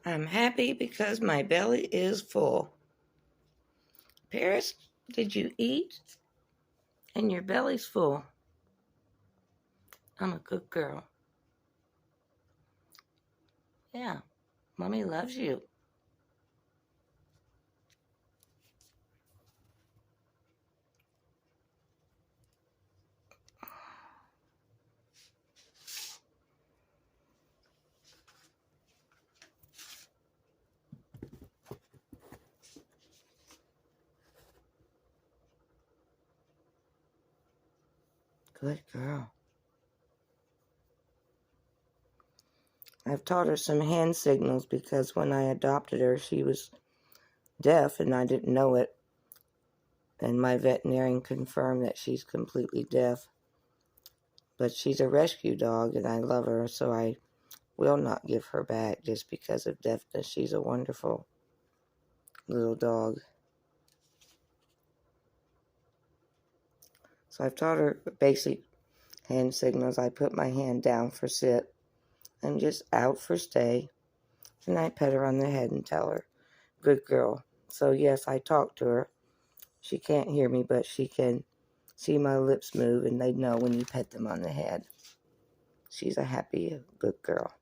I'm happy because my belly is full. Paris, did you eat? And your belly's full. I'm a good girl. Yeah, Mommy loves you. Good girl. I've taught her some hand signals because when I adopted her, she was deaf and I didn't know it. And my veterinarian confirmed that she's completely deaf. But she's a rescue dog and I love her, so I will not give her back just because of deafness. She's a wonderful little dog. So I've taught her basic hand signals. I put my hand down for sit and just out for stay. And I pet her on the head and tell her, good girl. So yes, I talk to her. She can't hear me, but she can see my lips move and they know when you pet them on the head. She's a happy, good girl.